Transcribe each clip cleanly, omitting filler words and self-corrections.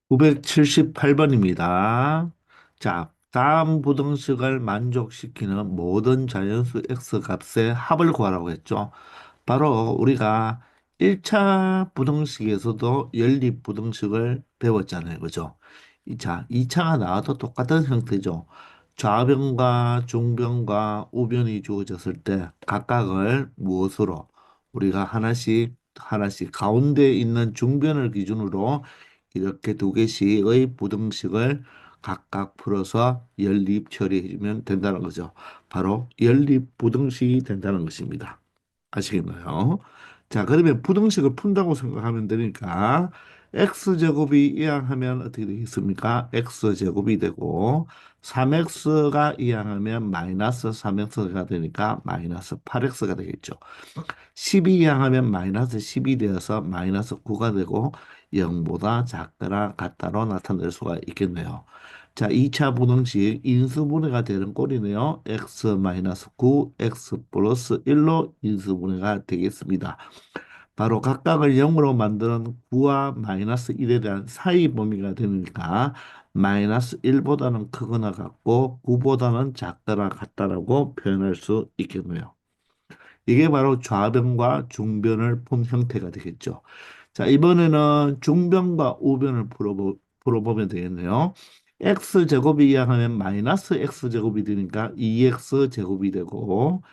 978번입니다. 자, 다음 부등식을 만족시키는 모든 자연수 x 값의 합을 구하라고 했죠. 바로 우리가 1차 부등식에서도 연립 부등식을 배웠잖아요. 그죠? 자, 2차가 나와도 똑같은 형태죠. 좌변과 중변과 우변이 주어졌을 때 각각을 무엇으로 우리가 하나씩 가운데 있는 중변을 기준으로 이렇게 두 개씩의 부등식을 각각 풀어서 연립 처리해주면 된다는 거죠. 바로 연립 부등식이 된다는 것입니다. 아시겠나요? 자, 그러면 부등식을 푼다고 생각하면 되니까 x제곱이 이항하면 어떻게 되겠습니까? x제곱이 되고 3x가 이항하면 마이너스 3x가 되니까 마이너스 8x가 되겠죠. 12 이항하면 마이너스 10이 되어서 마이너스 9가 되고 0보다 작거나 같다로 나타낼 수가 있겠네요. 자, 2차 부등식 인수분해가 되는 꼴이네요. x-9, x 플러스 1로 인수분해가 되겠습니다. 바로 각각을 0으로 만드는 9와 마이너스 1에 대한 사이 범위가 되니까 마이너스 1보다는 크거나 같고 9보다는 작거나 같다라고 표현할 수 있겠네요. 이게 바로 좌변과 중변을 푼 형태가 되겠죠. 자, 이번에는 중변과 우변을 풀어보면 되겠네요. x제곱이 이항하면 마이너스 x제곱이 되니까 2x제곱이 되고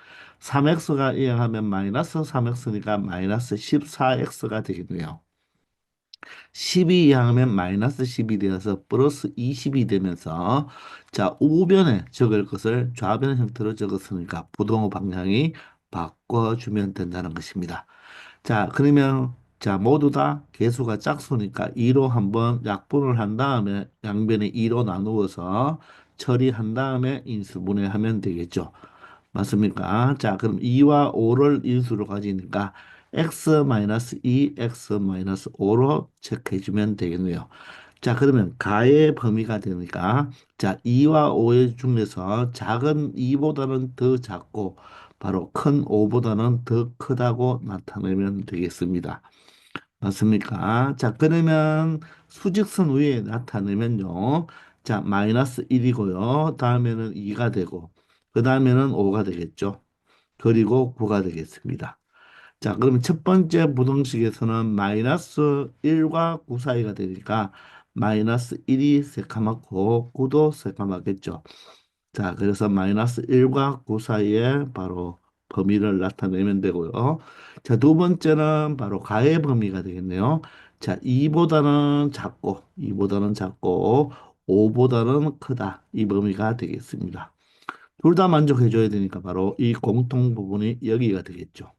3x가 이항하면 마이너스 3x니까 마이너스 14x가 되겠네요. 10이 이항하면 마이너스 10이 되어서 플러스 20이 되면서 자, 우변에 적을 것을 좌변 형태로 적었으니까 부동호 방향이 바꿔주면 된다는 것입니다. 자, 그러면 자, 모두 다 개수가 짝수니까 2로 한번 약분을 한 다음에 양변에 2로 나누어서 처리한 다음에 인수분해하면 되겠죠. 맞습니까? 자, 그럼 2와 5를 인수로 가지니까 x-2, x-5로 체크해 주면 되겠네요. 자, 그러면 가의 범위가 되니까 자, 2와 5의 중에서 작은 2보다는 더 작고 바로 큰 5보다는 더 크다고 나타내면 되겠습니다. 맞습니까? 자, 그러면 수직선 위에 나타내면요. 자, 마이너스 1이고요. 다음에는 2가 되고, 그 다음에는 5가 되겠죠. 그리고 9가 되겠습니다. 자, 그러면 첫 번째 부등식에서는 마이너스 1과 9 사이가 되니까 마이너스 1이 새까맣고 9도 새까맣겠죠. 자, 그래서 마이너스 1과 9 사이에 바로 범위를 나타내면 되고요. 자, 두 번째는 바로 가의 범위가 되겠네요. 자, 2보다는 작고, 5보다는 크다. 이 범위가 되겠습니다. 둘 다 만족해줘야 되니까 바로 이 공통 부분이 여기가 되겠죠.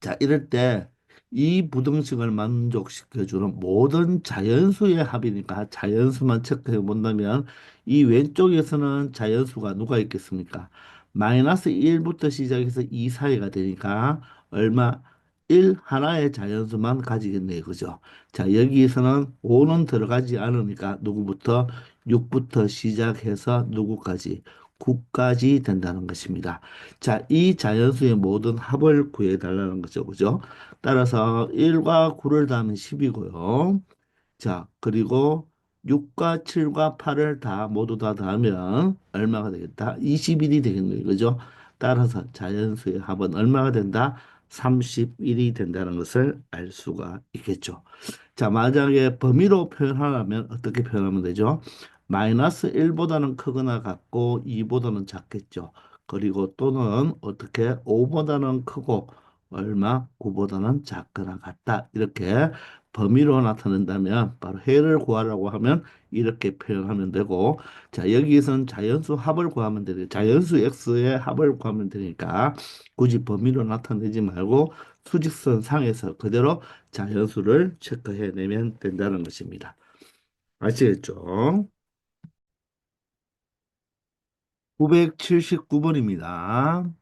자, 이럴 때 이 부등식을 만족시켜주는 모든 자연수의 합이니까 자연수만 체크해 본다면 이 왼쪽에서는 자연수가 누가 있겠습니까? 마이너스 1부터 시작해서 2 사이가 되니까 얼마? 1 하나의 자연수만 가지겠네요. 그죠? 자, 여기에서는 5는 들어가지 않으니까 누구부터? 6부터 시작해서 누구까지? 9까지 된다는 것입니다. 자, 이 자연수의 모든 합을 구해달라는 거죠. 그죠? 따라서 1과 9를 더하면 10이고요. 자, 그리고 6과 7과 8을 다 모두 다 더하면 얼마가 되겠다? 21이 되겠네요. 그죠? 따라서 자연수의 합은 얼마가 된다? 31이 된다는 것을 알 수가 있겠죠. 자, 만약에 범위로 표현하려면 어떻게 표현하면 되죠? 마이너스 1보다는 크거나 같고 2보다는 작겠죠. 그리고 또는 어떻게 5보다는 크고 얼마 9보다는 작거나 같다. 이렇게 범위로 나타낸다면 바로 해를 구하라고 하면 이렇게 표현하면 되고 자, 여기에서는 자연수 합을 구하면 되죠. 자연수 x의 합을 구하면 되니까 굳이 범위로 나타내지 말고 수직선 상에서 그대로 자연수를 체크해내면 된다는 것입니다. 아시겠죠? 979번입니다.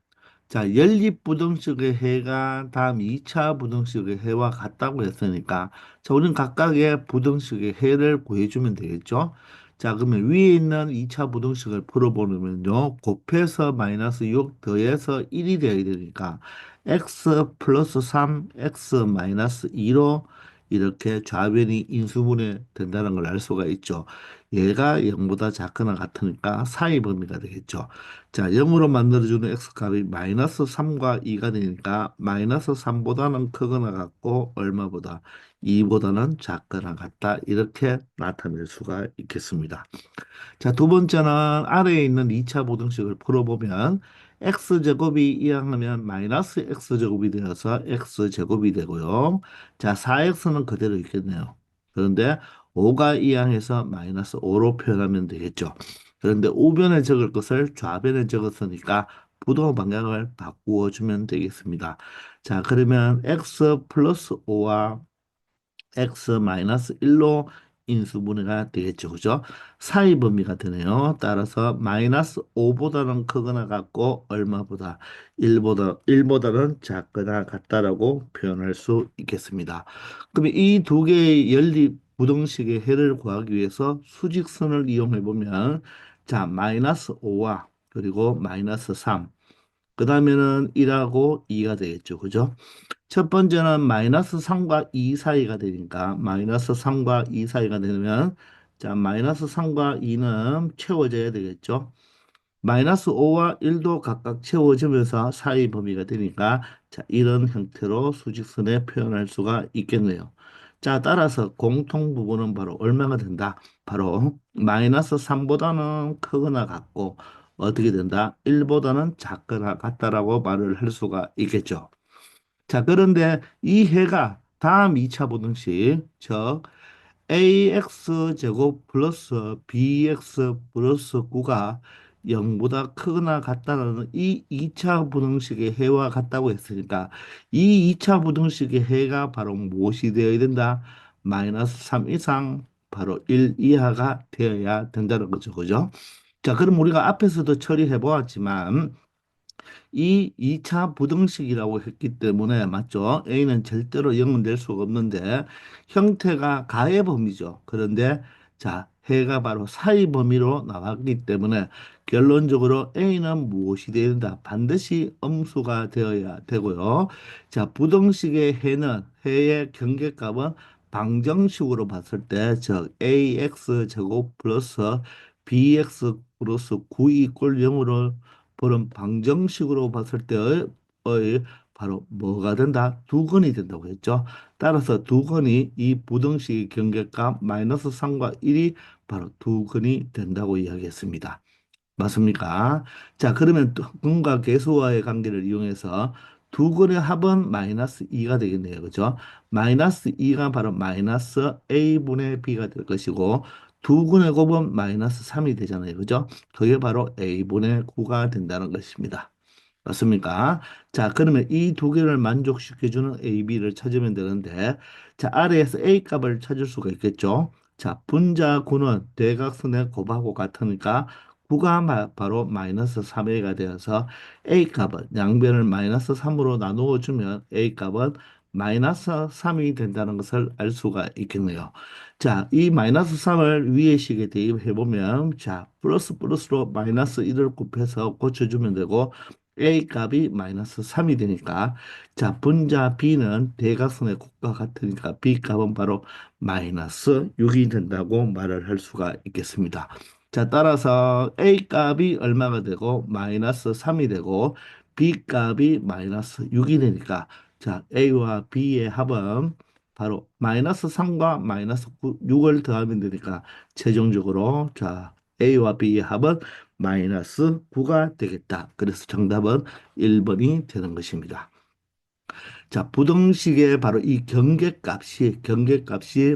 자, 연립부등식의 해가 다음 2차 부등식의 해와 같다고 했으니까, 자, 우리는 각각의 부등식의 해를 구해주면 되겠죠? 자, 그러면 위에 있는 2차 부등식을 풀어보면요, 곱해서 마이너스 6 더해서 1이 되어야 되니까, x 플러스 3, x 마이너스 2로 이렇게 좌변이 인수분해 된다는 걸 알 수가 있죠. 얘가 0보다 작거나 같으니까 사이 범위가 되겠죠. 자, 0으로 만들어주는 x값이 마이너스 3과 2가 되니까 마이너스 3보다는 크거나 같고 얼마보다 2보다는 작거나 같다. 이렇게 나타낼 수가 있겠습니다. 자, 두 번째는 아래에 있는 2차 부등식을 풀어보면 x제곱이 이항하면 마이너스 x제곱이 되어서 x제곱이 되고요. 자, 4x는 그대로 있겠네요. 그런데 5가 이항해서 마이너스 5로 표현하면 되겠죠. 그런데 우변에 적을 것을 좌변에 적었으니까 부동 방향을 바꾸어 주면 되겠습니다. 자, 그러면 x 플러스 5와 x 마이너스 1로 인수분해가 되겠죠. 그죠? 사이 범위가 되네요. 따라서 마이너스 5보다는 크거나 같고 얼마보다 1보다는 작거나 같다라고 표현할 수 있겠습니다. 그러면 이 두 개의 연립 부등식의 해를 구하기 위해서 수직선을 이용해 보면 자, 마이너스 5와 그리고 마이너스 3, 그 다음에는 1하고 2가 되겠죠. 그죠? 첫 번째는 마이너스 3과 2 사이가 되니까 마이너스 3과 2 사이가 되면 자 마이너스 3과 2는 채워져야 되겠죠. 마이너스 5와 1도 각각 채워지면서 사이 범위가 되니까 자 이런 형태로 수직선에 표현할 수가 있겠네요. 자 따라서 공통 부분은 바로 얼마가 된다? 바로 마이너스 3보다는 크거나 같고 어떻게 된다? 1보다는 작거나 같다라고 말을 할 수가 있겠죠. 자, 그런데 이 해가 다음 2차 부등식, 즉 ax 제곱 플러스 bx 플러스 9가 0보다 크거나 같다는 이 2차 부등식의 해와 같다고 했으니까 이 2차 부등식의 해가 바로 무엇이 되어야 된다? 마이너스 3 이상 바로 1 이하가 되어야 된다는 거죠. 그죠? 자, 그럼 우리가 앞에서도 처리해 보았지만 이 2차 부등식이라고 했기 때문에 맞죠? A는 절대로 0은 될 수가 없는데 형태가 가의 범위죠. 그런데 자, 해가 바로 사의 범위로 나왔기 때문에 결론적으로 A는 무엇이 되어야 된다? 반드시 음수가 되어야 되고요. 자, 부등식의 해는 해의 경계값은 방정식으로 봤을 때, 즉 ax 제곱 플러스 bx 플러스 9 이꼴 0으로 그런 방정식으로 봤을 때의 바로 뭐가 된다? 두근이 된다고 했죠. 따라서 두근이 이 부등식의 경계값 마이너스 3과 1이 바로 두근이 된다고 이야기했습니다. 맞습니까? 자, 그러면 근과 계수와의 관계를 이용해서 두 근의 합은 마이너스 2가 되겠네요. 그죠? 마이너스 2가 바로 마이너스 a분의 b가 될 것이고 두 근의 곱은 마이너스 3이 되잖아요. 그죠? 그게 바로 a분의 9가 된다는 것입니다. 맞습니까? 자, 그러면 이 두 개를 만족시켜주는 A, B를 찾으면 되는데, 자, 아래에서 A 값을 찾을 수가 있겠죠? 자, 분자 9는 대각선의 곱하고 같으니까 9가 바로 마이너스 3A가 되어서 A 값은 양변을 마이너스 3으로 나누어 주면 A 값은 마이너스 3이 된다는 것을 알 수가 있겠네요. 자, 이 마이너스 3을 위의 식에 대입해 보면 자, 플러스 플러스로 마이너스 1을 곱해서 고쳐주면 되고 A 값이 마이너스 3이 되니까 자 분자 B는 대각선의 곱과 같으니까 B 값은 바로 마이너스 6이 된다고 말을 할 수가 있겠습니다. 자 따라서 A 값이 얼마가 되고 마이너스 3이 되고 B 값이 마이너스 6이 되니까 자 A와 B의 합은 바로 마이너스 3과 마이너스 6을 더하면 되니까 최종적으로 자 A와 B의 합은 마이너스 9가 되겠다. 그래서 정답은 1번이 되는 것입니다. 자, 부등식의 바로 이 경계값이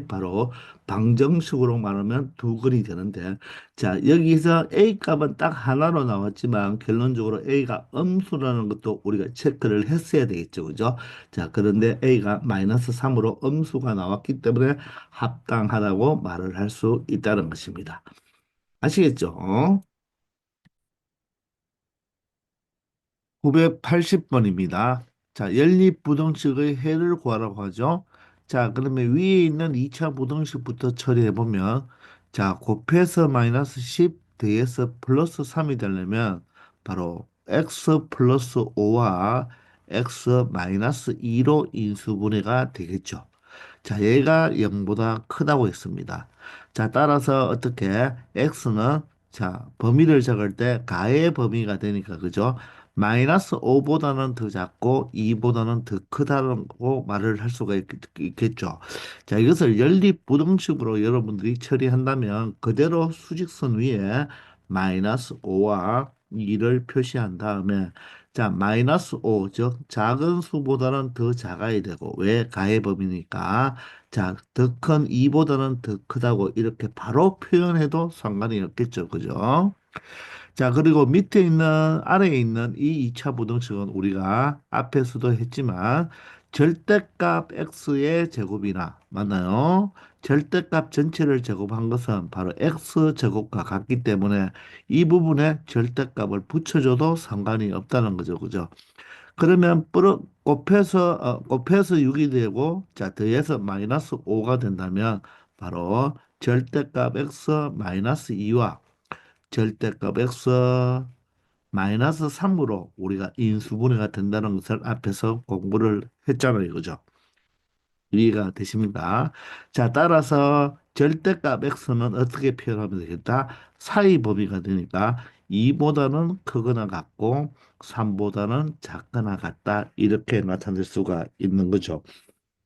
바로 방정식으로 말하면 두 근이 되는데, 자, 여기서 A 값은 딱 하나로 나왔지만, 결론적으로 A가 음수라는 것도 우리가 체크를 했어야 되겠죠. 그죠? 자, 그런데 A가 마이너스 3으로 음수가 나왔기 때문에 합당하다고 말을 할 수 있다는 것입니다. 아시겠죠? 980번입니다. 자, 연립부등식의 해를 구하라고 하죠. 자, 그러면 위에 있는 2차 부등식부터 처리해 보면 자, 곱해서 마이너스 10 더해서 플러스 3이 되려면 바로 x 플러스 5와 x 마이너스 2로 인수분해가 되겠죠. 자, 얘가 0보다 크다고 했습니다. 자, 따라서 어떻게 x는 자, 범위를 적을 때 가의 범위가 되니까 그죠? 마이너스 5보다는 더 작고 2보다는 더 크다고 말을 할 수가 겠죠. 자, 이것을 연립부등식으로 여러분들이 처리한다면 그대로 수직선 위에 마이너스 5와 2를 표시한 다음에 자, 마이너스 5, 즉 작은 수보다는 더 작아야 되고 왜 가의 범위니까 자, 더 큰 2보다는 더 크다고 이렇게 바로 표현해도 상관이 없겠죠. 그죠? 자, 그리고 밑에 있는, 아래에 있는 이 2차 부등식은 우리가 앞에서도 했지만 절대값 x의 제곱이나, 맞나요? 절대값 전체를 제곱한 것은 바로 x 제곱과 같기 때문에 이 부분에 절대값을 붙여줘도 상관이 없다는 거죠. 그죠? 그러면 곱해서 6이 되고 자 더해서 마이너스 5가 된다면 바로 절대값 x 마이너스 2와 절대값 x 마이너스 3으로 우리가 인수분해가 된다는 것을 앞에서 공부를 했잖아요. 그죠? 이해가 되십니까? 자, 따라서 절대값 x는 어떻게 표현하면 되겠다? 사이 범위가 되니까 2보다는 크거나 같고 3보다는 작거나 같다. 이렇게 나타낼 수가 있는 거죠.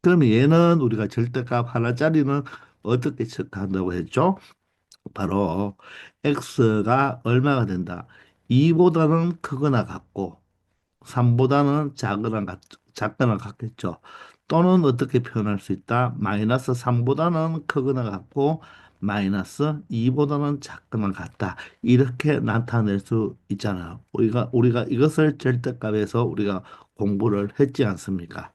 그러면 얘는 우리가 절대값 하나짜리는 어떻게 체크한다고 했죠? 바로 x가 얼마가 된다. 2보다는 크거나 같고 3보다는 작거나 같겠죠. 또는 어떻게 표현할 수 있다? 마이너스 3보다는 크거나 같고 마이너스 2보다는 작거나 같다. 이렇게 나타낼 수 있잖아요. 우리가 이것을 절대값에서 우리가 공부를 했지 않습니까?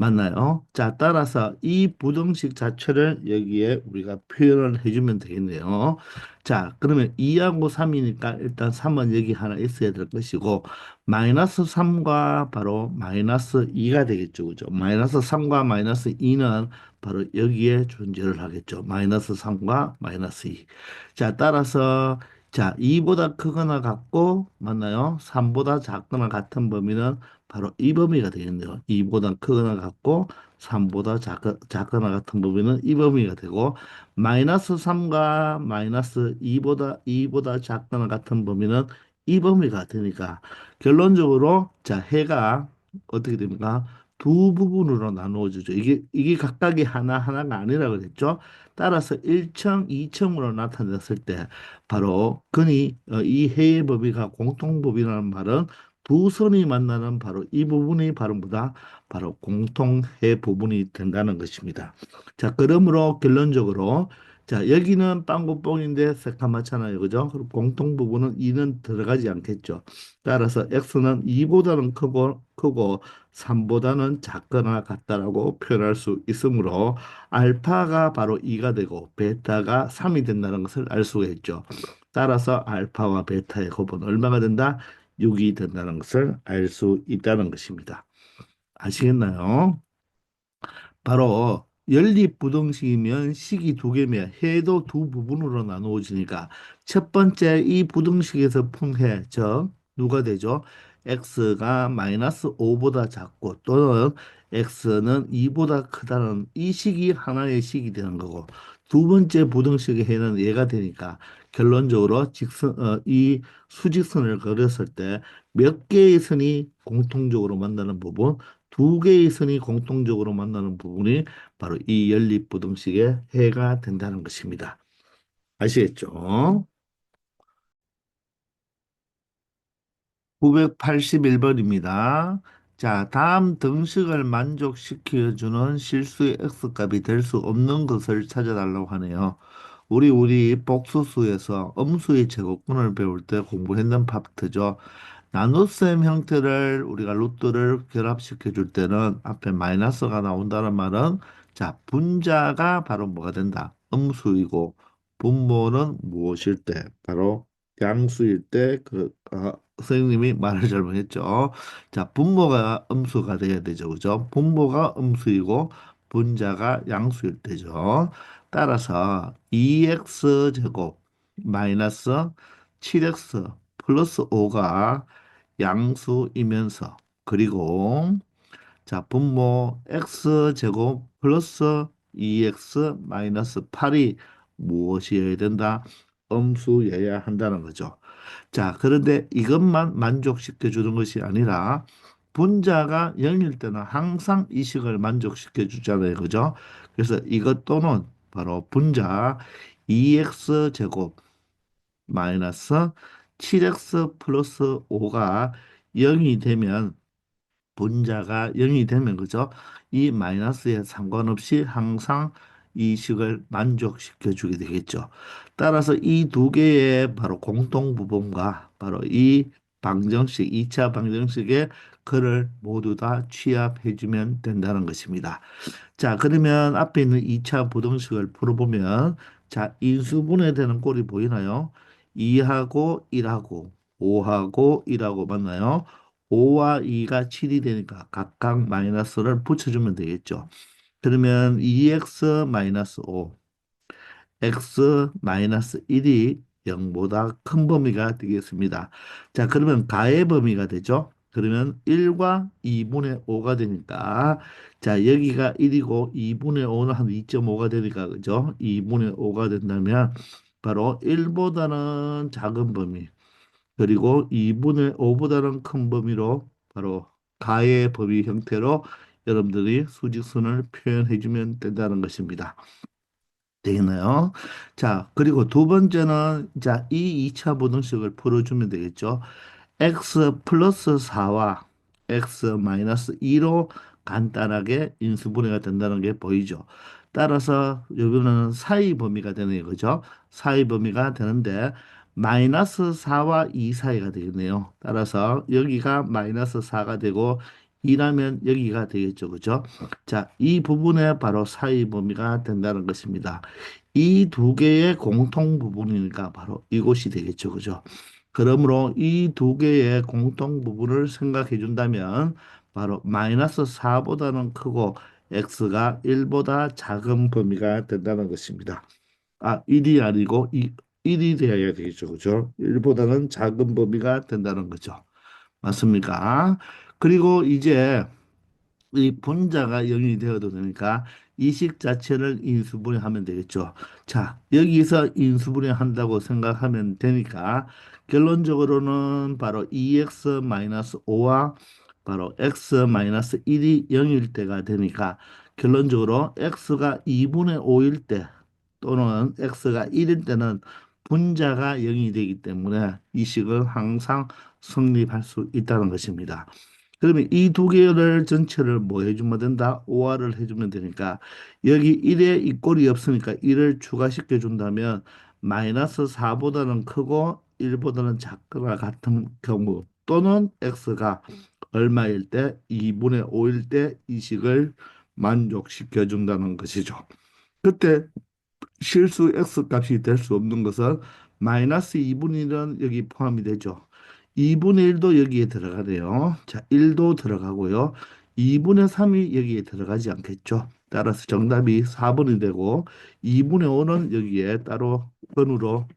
맞나요? 자, 따라서 이 부등식 자체를 여기에 우리가 표현을 해주면 되겠네요. 자, 그러면 2하고 3이니까 일단 3은 여기 하나 있어야 될 것이고, 마이너스 3과 바로 마이너스 2가 되겠죠. 그죠? 마이너스 3과 마이너스 2는 바로 여기에 존재를 하겠죠. 마이너스 3과 마이너스 2. 자, 따라서 자, 2보다 크거나 같고, 맞나요? 3보다 작거나 같은 범위는 바로 이 범위가 되겠네요. 2보다 크거나 같고 3보다 작거나 같은 범위는 이 범위가 되고 마이너스 3과 마이너스 2보다 작거나 같은 범위는 이 범위가 되니까 결론적으로 자 해가 어떻게 됩니까? 두 부분으로 나누어지죠. 이게 각각이 하나하나가 아니라 그랬죠. 따라서 1층, 2층으로 나타냈을 때 바로 이 해의 범위가 공통범위라는 말은 두 선이 만나는 바로 이 부분이 바로 뭐다? 바로 공통해 부분이 된다는 것입니다. 자, 그러므로 결론적으로 자, 여기는 빵구뽕인데 새까맣잖아요. 그죠? 그럼 공통 부분은 2는 들어가지 않겠죠. 따라서 x는 2보다는 크고 3보다는 작거나 같다라고 표현할 수 있으므로 알파가 바로 2가 되고 베타가 3이 된다는 것을 알 수가 있죠. 따라서 알파와 베타의 곱은 얼마가 된다? 6이 된다는 것을 알 수 있다는 것입니다. 아시겠나요? 바로 연립부등식이면 식이 두 개면 해도 두 부분으로 나누어지니까 첫 번째 이 부등식에서 푼 해, 즉 누가 되죠? x가 마이너스 5보다 작고 또는 x는 2보다 크다는 이 식이 하나의 식이 되는 거고 두 번째 부등식의 해는 얘가 되니까 결론적으로 이 수직선을 그렸을 때 몇 개의 선이 공통적으로 만나는 부분 두 개의 선이 공통적으로 만나는 부분이 바로 이 연립부등식의 해가 된다는 것입니다. 아시겠죠? 981번입니다. 자, 다음 등식을 만족시켜주는 실수의 x값이 될 수 없는 것을 찾아달라고 하네요. 우리 복수수에서 음수의 제곱근을 배울 때 공부했는 파트죠. 나눗셈 형태를 우리가 루트를 결합시켜 줄 때는 앞에 마이너스가 나온다는 말은 자, 분자가 바로 뭐가 된다? 음수이고 분모는 무엇일 때? 바로 양수일 때 선생님이 말을 잘못했죠. 자, 분모가 음수가 돼야 되죠. 그죠? 분모가 음수이고 분자가 양수일 때죠. 따라서 2x 제곱 마이너스 7x 플러스 5가 양수이면서 그리고 자 분모 x 제곱 플러스 2x 마이너스 8이 무엇이어야 된다? 음수여야 한다는 거죠. 자, 그런데 이것만 만족시켜 주는 것이 아니라 분자가 0일 때는 항상 이 식을 만족시켜 주잖아요. 그죠? 그래서 이것 또는 바로 분자 2x 제곱 마이너스 7x 플러스 5가 0이 되면 분자가 0이 되면 그죠? 이 마이너스에 상관없이 항상 이 식을 만족시켜 주게 되겠죠. 따라서 이 두 개의 바로 공통 부분과 바로 이 방정식, 2차 방정식의 그를 모두 다 취합해 주면 된다는 것입니다. 자, 그러면 앞에 있는 2차 부등식을 풀어보면 자, 인수분해되는 꼴이 보이나요? 2하고 1하고 5하고 1하고 맞나요? 5와 2가 7이 되니까 각각 마이너스를 붙여주면 되겠죠. 그러면 2x 마이너스 5 x 마이너스 1이 0보다 큰 범위가 되겠습니다. 자, 그러면 가의 범위가 되죠. 그러면 1과 2분의 5가 되니까 자, 여기가 1이고 2분의 5는 한 2.5가 되니까 그죠? 2분의 5가 된다면 바로 1보다는 작은 범위 그리고 2분의 5보다는 큰 범위로 바로 가의 범위 형태로 여러분들이 수직선을 표현해 주면 된다는 것입니다. 되겠나요? 자, 그리고 두 번째는 자, 이 2차 부등식을 풀어주면 되겠죠. x 플러스 4와 x 마이너스 2로 간단하게 인수분해가 된다는 게 보이죠. 따라서 여기는 사이 범위가 되는 거죠. 사이 범위가 되는데 마이너스 4와 2 사이가 되겠네요. 따라서 여기가 마이너스 4가 되고 2라면 여기가 되겠죠. 그죠? 자, 이 부분에 바로 사이 범위가 된다는 것입니다. 이 두 개의 공통 부분이니까 바로 이곳이 되겠죠. 그죠? 그러므로 이 두 개의 공통 부분을 생각해 준다면 바로 마이너스 4보다는 크고 x가 1보다 작은 범위가 된다는 것입니다. 아, 1이 아니고 1이 되어야 되겠죠. 그죠? 1보다는 작은 범위가 된다는 거죠. 맞습니까? 그리고 이제 이 분자가 0이 되어도 되니까 이식 자체를 인수분해하면 되겠죠. 자, 여기서 인수분해한다고 생각하면 되니까 결론적으로는 바로 2x-5와 바로 x-1이 0일 때가 되니까 결론적으로 x가 2분의 5일 때 또는 x가 1일 때는 분자가 0이 되기 때문에 이 식은 항상 성립할 수 있다는 것입니다. 그러면 이 두 개를 전체를 뭐 해주면 된다? 오화를 해주면 되니까 여기 1에 이 꼴이 없으니까 1을 추가시켜 준다면 마이너스 4보다는 크고 1보다는 작거나 같은 경우 또는 x가 얼마일 때 2분의 5일 때 이 식을 만족시켜 준다는 것이죠. 그때 실수 x 값이 될 수 없는 것은 마이너스 2분의 1은 여기 포함이 되죠. 2분의 1도 여기에 들어가네요. 자, 1도 들어가고요. 2분의 3이 여기에 들어가지 않겠죠. 따라서 정답이 4번이 되고 2분의 5는 여기에 따로 번으로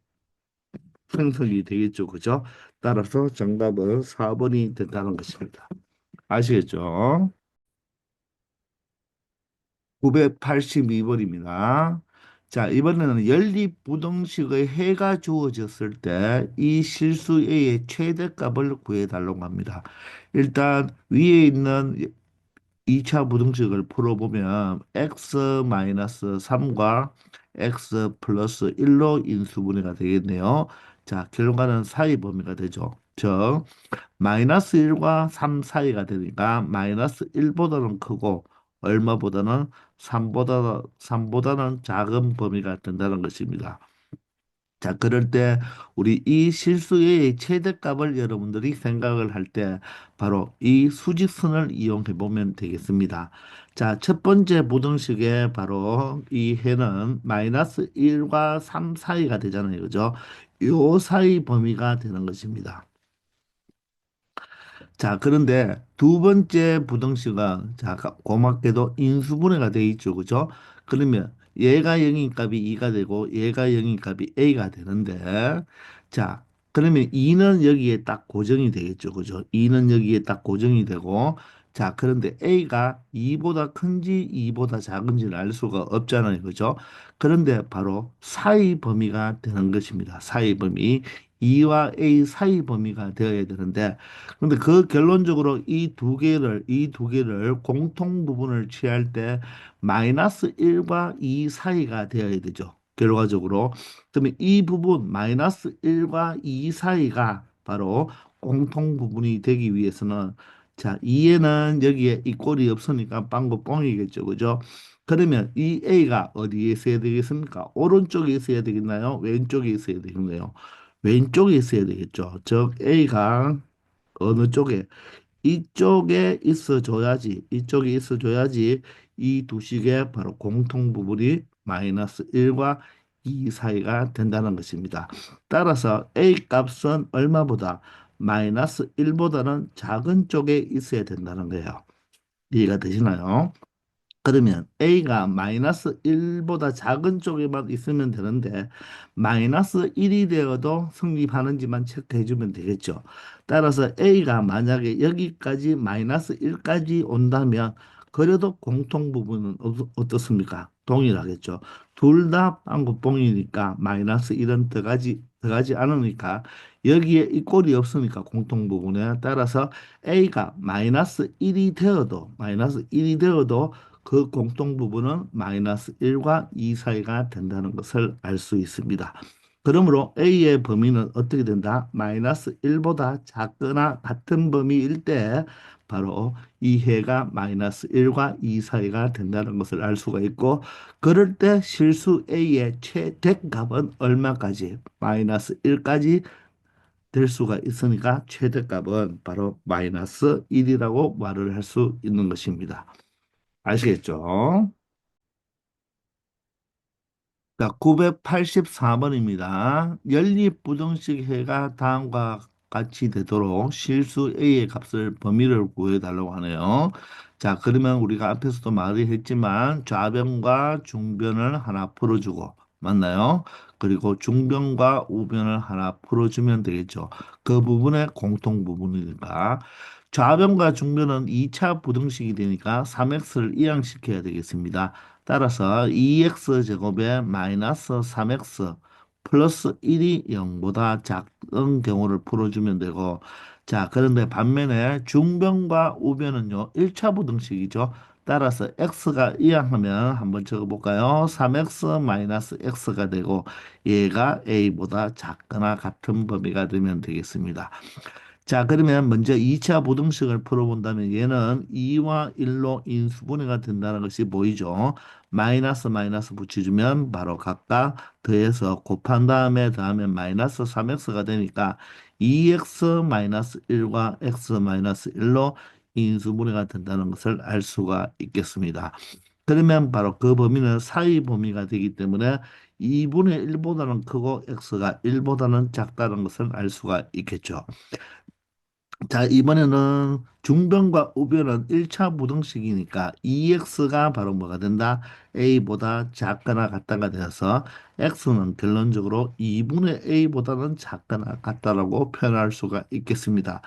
생성이 되겠죠. 그죠? 따라서 정답은 4번이 된다는 것입니다. 아시겠죠? 982번입니다. 자, 이번에는 연립부등식의 해가 주어졌을 때 이 실수 A의 최대값을 구해달라고 합니다. 일단 위에 있는 2차 부등식을 풀어보면 x-3과 x 플러스 1로 인수분해가 되겠네요. 자, 결과는 사이 범위가 되죠. 즉, 마이너스 1과 3 사이가 되니까 마이너스 1보다는 크고 얼마보다는 3보다는 작은 범위가 된다는 것입니다. 자, 그럴 때 우리 이 실수의 최대값을 여러분들이 생각을 할 때 바로 이 수직선을 이용해 보면 되겠습니다. 자, 첫 번째 부등식에 바로 이 해는 마이너스 1과 3 사이가 되잖아요. 그죠? 요 사이 범위가 되는 것입니다. 자, 그런데 두 번째 부등식은 자, 고맙게도 인수분해가 돼 있죠. 그죠? 그러면 얘가 0인 값이 2가 되고 얘가 0인 값이 A가 되는데 자, 그러면 2는 여기에 딱 고정이 되겠죠. 그죠? 2는 여기에 딱 고정이 되고 자, 그런데 A가 2보다 큰지 2보다 작은지를 알 수가 없잖아요. 그죠? 그런데 바로 사이 범위가 되는 것입니다. 사이 범위. 2와 A 사이 범위가 되어야 되는데, 근데 그 결론적으로 이 두 개를 공통 부분을 취할 때 마이너스 1과 2 사이가 되어야 되죠. 결과적으로. 그러면 이 부분 마이너스 1과 2 사이가 바로 공통 부분이 되기 위해서는 자, 2에는 여기에 이 꼴이 없으니까 빵구 뻥이겠죠. 그죠? 그러면 이 A가 어디에 있어야 되겠습니까? 오른쪽에 있어야 되겠나요? 왼쪽에 있어야 되겠나요? 왼쪽에 있어야 되겠죠. 즉, A가 어느 쪽에 이쪽에 있어줘야지 이 두 식의 바로 공통 부분이 마이너스 1과 2 사이가 된다는 것입니다. 따라서 A 값은 얼마보다 마이너스 1보다는 작은 쪽에 있어야 된다는 거예요. 이해가 되시나요? 그러면 A가 마이너스 1보다 작은 쪽에만 있으면 되는데 마이너스 1이 되어도 성립하는지만 체크해 주면 되겠죠. 따라서 A가 만약에 여기까지 마이너스 1까지 온다면 그래도 공통 부분은 어떻습니까? 동일하겠죠. 둘 다 빵구뽕이니까 마이너스 1은 들어가지 않으니까 여기에 이 꼴이 없으니까 공통 부분에 따라서 A가 마이너스 1이 되어도 그 공통 부분은 마이너스 1과 2 사이가 된다는 것을 알 수 있습니다. 그러므로 A의 범위는 어떻게 된다? 마이너스 1보다 작거나 같은 범위일 때 바로 이 해가 마이너스 1과 2 사이가 된다는 것을 알 수가 있고 그럴 때 실수 A의 최대값은 얼마까지? 마이너스 1까지 될 수가 있으니까 최대값은 바로 마이너스 1이라고 말을 할 수 있는 것입니다. 아시겠죠? 자, 984번입니다. 연립부등식 해가 다음과 같이 되도록 실수 A의 값을 범위를 구해달라고 하네요. 자, 그러면 우리가 앞에서도 말을 했지만 좌변과 중변을 하나 풀어주고 맞나요? 그리고 중변과 우변을 하나 풀어주면 되겠죠. 그 부분의 공통 부분이니까 좌변과 중변은 2차 부등식이 되니까 3x를 이항시켜야 되겠습니다. 따라서 2x 제곱에 마이너스 3x 플러스 1이 0보다 작은 경우를 풀어주면 되고 자 그런데 반면에 중변과 우변은요 1차 부등식이죠. 따라서 x가 이항하면 한번 적어볼까요? 3x 마이너스 x가 되고 얘가 a보다 작거나 같은 범위가 되면 되겠습니다. 자, 그러면 먼저 2차 부등식을 풀어본다면 얘는 2와 1로 인수분해가 된다는 것이 보이죠. 마이너스 마이너스 붙여주면 바로 각각 더해서 곱한 다음에 더하면 마이너스 3x가 되니까 2x 마이너스 1과 x 마이너스 1로 인수분해가 된다는 것을 알 수가 있겠습니다. 그러면 바로 그 범위는 사이 범위가 되기 때문에 2분의 1보다는 크고 x가 1보다는 작다는 것을 알 수가 있겠죠. 자, 이번에는 중변과 우변은 1차 부등식이니까 2x가 바로 뭐가 된다? a보다 작거나 같다가 되어서 x는 결론적으로 2분의 a보다는 작거나 같다라고 표현할 수가 있겠습니다.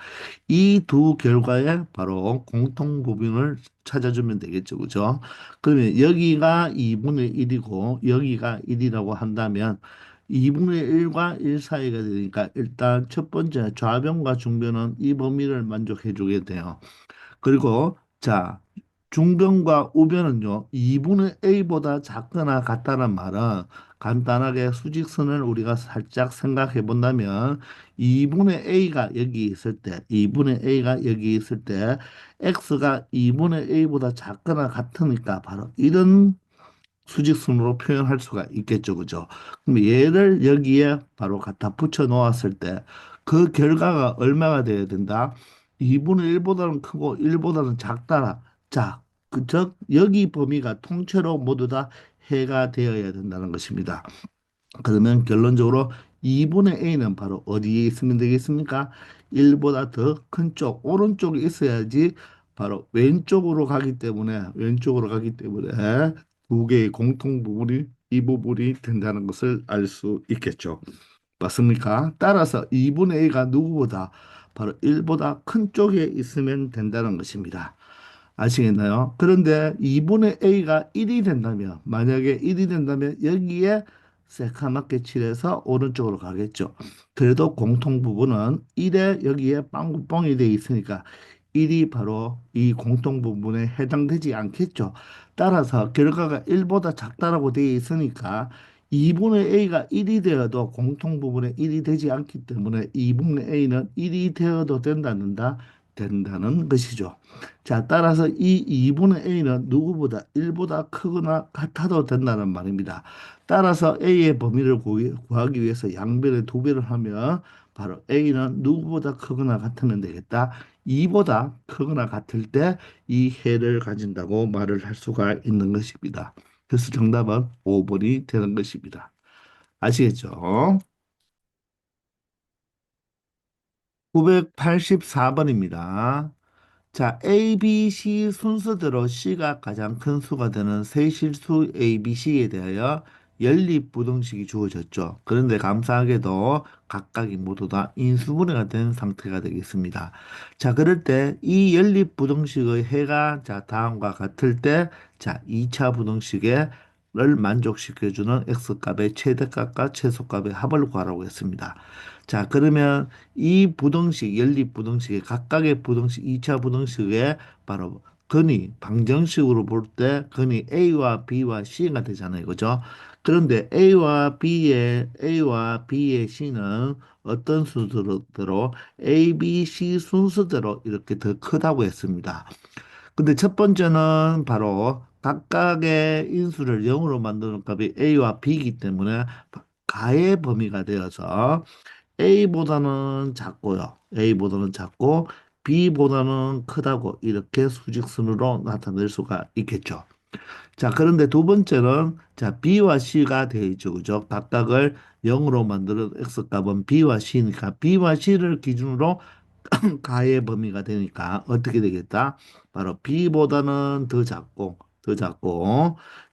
이 두 결과의 바로 공통 부분을 찾아주면 되겠죠. 그죠? 그러면 여기가 2분의 1이고 여기가 1이라고 한다면 2분의 1과 1 사이가 되니까 일단 첫 번째 좌변과 중변은 이 범위를 만족해 주게 돼요. 그리고 자, 중변과 우변은요. 2분의 a보다 작거나 같다는 말은 간단하게 수직선을 우리가 살짝 생각해 본다면 2분의 a가 여기 있을 때 x가 2분의 a보다 작거나 같으니까 바로 이런 수직선으로 표현할 수가 있겠죠. 그죠? 그럼 얘를 여기에 바로 갖다 붙여 놓았을 때 그 결과가 얼마가 돼야 된다? 2분의 1보다는 크고 1보다는 작다. 자, 즉 여기 범위가 통째로 모두 다 해가 되어야 된다는 것입니다. 그러면 결론적으로 2분의 a는 바로 어디에 있으면 되겠습니까? 1보다 더 큰 쪽, 오른쪽에 있어야지 바로 왼쪽으로 가기 때문에 두 개의 공통 부분이 이 부분이 된다는 것을 알 수 있겠죠. 맞습니까? 따라서 2분의 a가 누구보다 바로 1보다 큰 쪽에 있으면 된다는 것입니다. 아시겠나요? 그런데 2분의 a가 1이 된다면, 만약에 1이 된다면 여기에 새카맣게 칠해서 오른쪽으로 가겠죠. 그래도 공통 부분은 1에 여기에 빵구뻥이 돼 있으니까 1이 바로 이 공통 부분에 해당되지 않겠죠. 따라서 결과가 1보다 작다라고 되어 있으니까 2분의 a가 1이 되어도 공통 부분에 1이 되지 않기 때문에 2분의 a는 1이 되어도 된다는 것이죠. 자, 따라서 이 2분의 a는 누구보다 1보다 크거나 같아도 된다는 말입니다. 따라서 a의 범위를 구하기 위해서 양변에 두 배를 하면 바로 a는 누구보다 크거나 같으면 되겠다. 2보다 크거나 같을 때 이 해를 가진다고 말을 할 수가 있는 것입니다. 그래서 정답은 5번이 되는 것입니다. 아시겠죠? 984번입니다. 자, A, B, C 순서대로 C가 가장 큰 수가 되는 세실수 A, B, C에 대하여 연립부등식이 주어졌죠. 그런데 감사하게도 각각이 모두 다 인수분해가 된 상태가 되겠습니다. 자, 그럴 때 이 연립부등식의 해가 자, 다음과 같을 때 자, 2차 부등식을 만족시켜주는 x값의 최대값과 최소값의 합을 구하라고 했습니다. 자, 그러면 이 부등식, 연립 부등식의 각각의 부등식, 2차 부등식의 바로 근이 방정식으로 볼 때 근이 A와 B와 C가 되잖아요. 그죠? 그런데 A와 B의 C는 어떤 순서대로 A, B, C 순서대로 이렇게 더 크다고 했습니다. 근데 첫 번째는 바로 각각의 인수를 0으로 만드는 값이 A와 B이기 때문에 가의 범위가 되어서 A보다는 작고요. A보다는 작고 B보다는 크다고 이렇게 수직선으로 나타낼 수가 있겠죠. 자, 그런데 두 번째는 자, B와 C가 되어 있죠. 그죠? 각각을 0으로 만드는 X값은 B와 C니까 B와 C를 기준으로 가의 범위가 되니까 어떻게 되겠다? 바로 B보다는 더 작고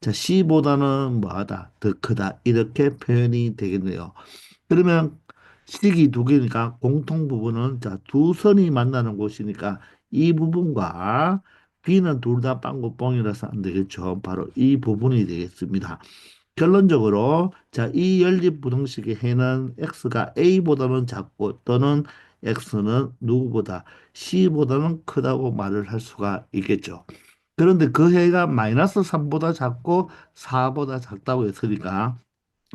자, C보다는 뭐하다? 더 크다. 이렇게 표현이 되겠네요. 그러면 식이 두 개니까 공통 부분은 자, 두 선이 만나는 곳이니까 이 부분과 B는 둘 다 빵구 뻥이라서 안 되겠죠. 바로 이 부분이 되겠습니다. 결론적으로 자, 이 연립 부등식의 해는 x가 a보다는 작고 또는 x는 누구보다 c보다는 크다고 말을 할 수가 있겠죠. 그런데 그 해가 마이너스 3보다 작고 4보다 작다고 했으니까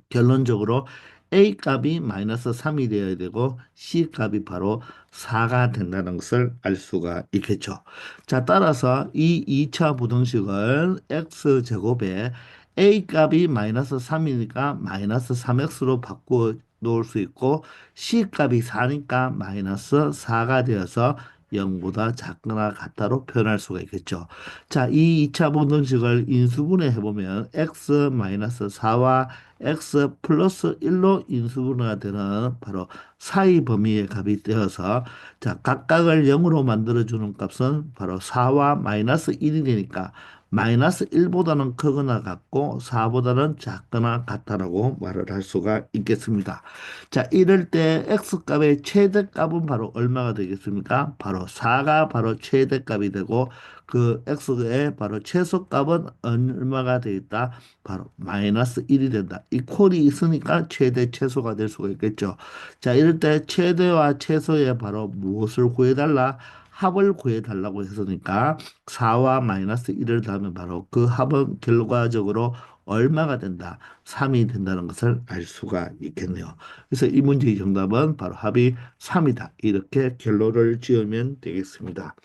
결론적으로 A 값이 마이너스 3이 되어야 되고 C 값이 바로 4가 된다는 것을 알 수가 있겠죠. 자, 따라서 이 2차 부등식을 x 제곱에 A 값이 마이너스 3이니까 마이너스 3x로 바꾸어 놓을 수 있고 C 값이 4니까 마이너스 4가 되어서 0보다 작거나 같다로 표현할 수가 있겠죠. 자, 이 2차 부등식을 인수분해 해보면 x 마이너스 4와 x 플러스 1로 인수분해가 되는 바로 사이 범위의 값이 되어서 자, 각각을 0으로 만들어주는 값은 바로 4와 마이너스 1이 되니까 마이너스 1보다는 크거나 같고 4보다는 작거나 같다라고 말을 할 수가 있겠습니다. 자, 이럴 때 x값의 최대값은 바로 얼마가 되겠습니까? 바로 4가 바로 최대값이 되고 그 x의 바로 최소값은 얼마가 되겠다? 바로 마이너스 1이 된다. 이 콜이 있으니까 최대 최소가 될 수가 있겠죠. 자, 이럴 때 최대와 최소의 바로 무엇을 구해달라? 합을 구해달라고 했으니까 4와 마이너스 1을 더하면 바로 그 합은 결과적으로 얼마가 된다? 3이 된다는 것을 알 수가 있겠네요. 그래서 이 문제의 정답은 바로 합이 3이다. 이렇게 결론을 지으면 되겠습니다.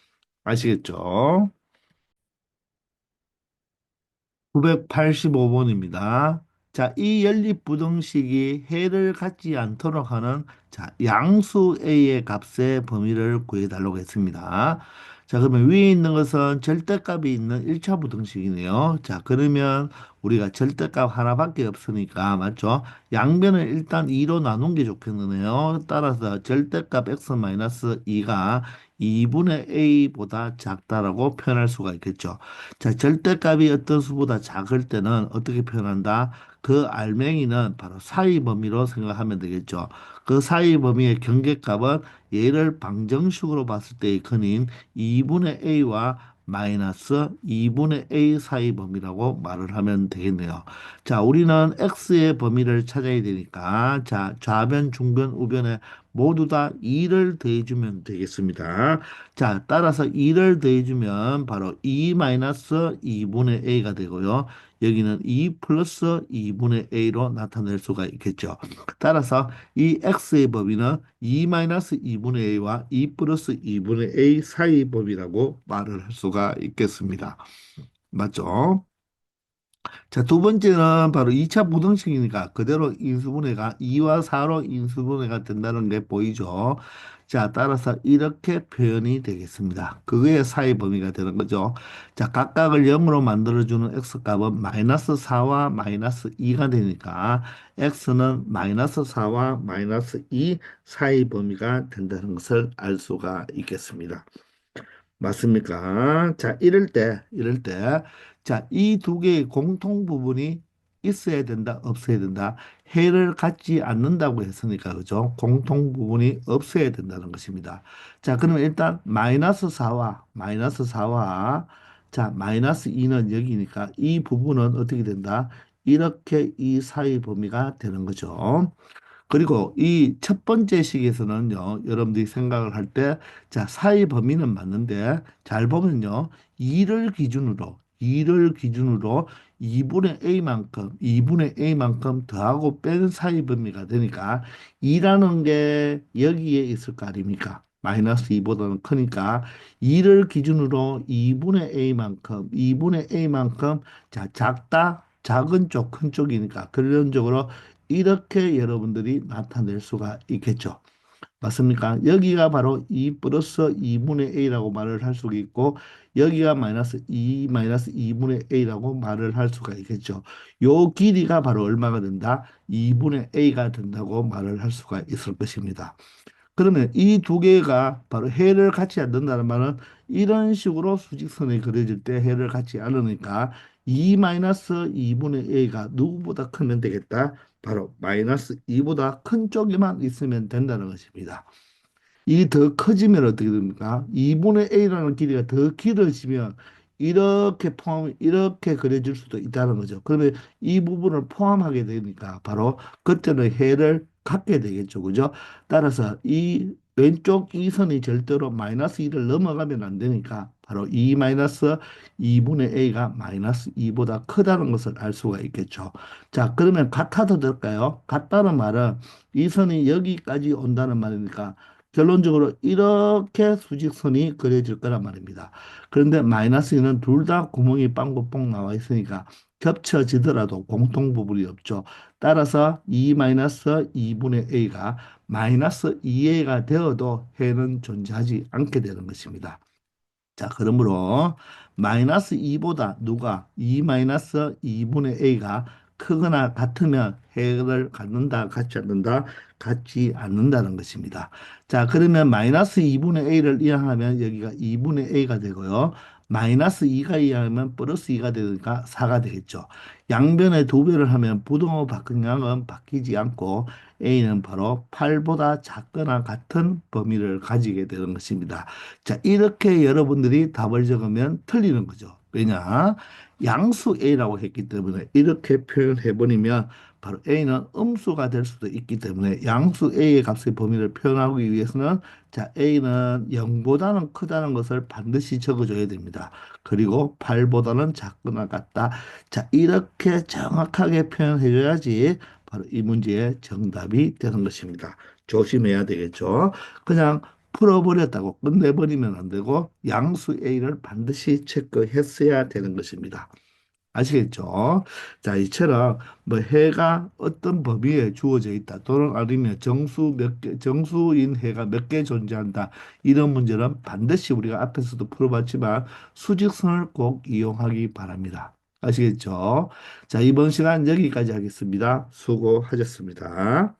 아시겠죠? 985번입니다. 자, 이 연립부등식이 해를 갖지 않도록 하는 자, 양수 A의 값의 범위를 구해달라고 했습니다. 자, 그러면 위에 있는 것은 절대값이 있는 1차 부등식이네요. 자, 그러면 우리가 절대값 하나밖에 없으니까, 맞죠? 양변을 일단 2로 나눈 게 좋겠네요. 따라서 절대값 x-2가 2분의 a보다 작다라고 표현할 수가 있겠죠. 자, 절대값이 어떤 수보다 작을 때는 어떻게 표현한다? 그 알맹이는 바로 사이 범위로 생각하면 되겠죠. 그 사이 범위의 경계값은 얘를 방정식으로 봤을 때의 근인 2분의 a와 마이너스 2분의 a 사이 범위라고 말을 하면 되겠네요. 자, 우리는 x의 범위를 찾아야 되니까 자, 좌변, 중변, 우변에 모두 다 2를 더해주면 되겠습니다. 자, 따라서 2를 더해주면 바로 2 마이너스 2분의 a가 되고요. 여기는 2 플러스 2분의 a로 나타낼 수가 있겠죠. 따라서 이 x의 범위는 2 마이너스 2분의 a와 2 플러스 2분의 a 사이 범위라고 말을 할 수가 있겠습니다. 맞죠? 자, 두 번째는 바로 2차 부등식이니까 그대로 인수분해가 2와 4로 인수분해가 된다는 게 보이죠. 자, 따라서 이렇게 표현이 되겠습니다. 그거의 사이 범위가 되는 거죠. 자, 각각을 0으로 만들어주는 x값은 마이너스 4와 마이너스 2가 되니까 x는 마이너스 4와 마이너스 2 사이 범위가 된다는 것을 알 수가 있겠습니다. 맞습니까? 자, 이럴 때, 자, 이 두 개의 공통 부분이 있어야 된다, 없어야 된다. 해를 갖지 않는다고 했으니까, 그죠? 공통 부분이 없어야 된다는 것입니다. 자, 그러면 일단 마이너스 4와, 자, 마이너스 2는 여기니까 이 부분은 어떻게 된다? 이렇게 이 사이 범위가 되는 거죠. 그리고 이 첫 번째 식에서는요, 여러분들이 생각을 할 때, 자, 사이 범위는 맞는데, 잘 보면요, 2를 기준으로 2분의 A만큼 더하고 뺀 사이 범위가 되니까, 2라는 게 여기에 있을 거 아닙니까? 마이너스 2보다는 크니까, 2를 기준으로 2분의 A만큼, 자, 작은 쪽, 큰 쪽이니까, 결론적으로 이렇게 여러분들이 나타낼 수가 있겠죠. 맞습니까? 여기가 바로 2 플러스 2분의 A라고 말을 할 수가 있고 여기가 마이너스 2분의 A라고 말을 할 수가 있겠죠. 요 길이가 바로 얼마가 된다? 2분의 A가 된다고 말을 할 수가 있을 것입니다. 그러면 이 두 개가 바로 해를 같이 않는다는 말은 이런 식으로 수직선이 그려질 때 해를 같지 않으니까 2 마이너스 2분의 a가 누구보다 크면 되겠다. 바로 마이너스 2보다 큰 쪽에만 있으면 된다는 것입니다. 이게 더 커지면 어떻게 됩니까? 2분의 a라는 길이가 더 길어지면 이렇게 그려질 수도 있다는 거죠. 그러면 이 부분을 포함하게 되니까 바로 그때는 해를 갖게 되겠죠. 그죠? 따라서 이 왼쪽 이 선이 절대로 마이너스 2를 넘어가면 안 되니까 바로 2 마이너스 2분의 a가 마이너스 2보다 크다는 것을 알 수가 있겠죠. 자, 그러면 같아도 될까요? 같다는 말은 이 선이 여기까지 온다는 말이니까 결론적으로 이렇게 수직선이 그려질 거란 말입니다. 그런데 마이너스 2는 둘 다 구멍이 빵긋뻥 나와 있으니까 겹쳐지더라도 공통 부분이 없죠. 따라서 2 마이너스 2분의 a가 마이너스 2a가 되어도 해는 존재하지 않게 되는 것입니다. 자, 그러므로 마이너스 2보다 누가 2 마이너스 2분의 a가 크거나 같으면 해를 갖는다, 갖지 않는다, 갖지 않는다는 것입니다. 자, 그러면 마이너스 2분의 a를 이항하면 여기가 2분의 a가 되고요. 마이너스 2가 이항하면 플러스 2가 되니까 4가 되겠죠. 양변에 두 배를 하면 부등호 바뀌는 바뀌지 않고 a는 바로 8보다 작거나 같은 범위를 가지게 되는 것입니다. 자, 이렇게 여러분들이 답을 적으면 틀리는 거죠. 왜냐? 양수 A라고 했기 때문에 이렇게 표현해 버리면 바로 A는 음수가 될 수도 있기 때문에 양수 A의 값의 범위를 표현하기 위해서는 자, A는 0보다는 크다는 것을 반드시 적어줘야 됩니다. 그리고 8보다는 작거나 같다. 자, 이렇게 정확하게 표현해 줘야지 바로 이 문제의 정답이 되는 것입니다. 조심해야 되겠죠. 그냥 풀어버렸다고 끝내버리면 안 되고 양수 A를 반드시 체크했어야 되는 것입니다. 아시겠죠? 자, 이처럼 뭐 해가 어떤 범위에 주어져 있다 또는 아니면 정수인 해가 몇 개 존재한다 이런 문제는 반드시 우리가 앞에서도 풀어봤지만 수직선을 꼭 이용하기 바랍니다. 아시겠죠? 자, 이번 시간 여기까지 하겠습니다. 수고하셨습니다.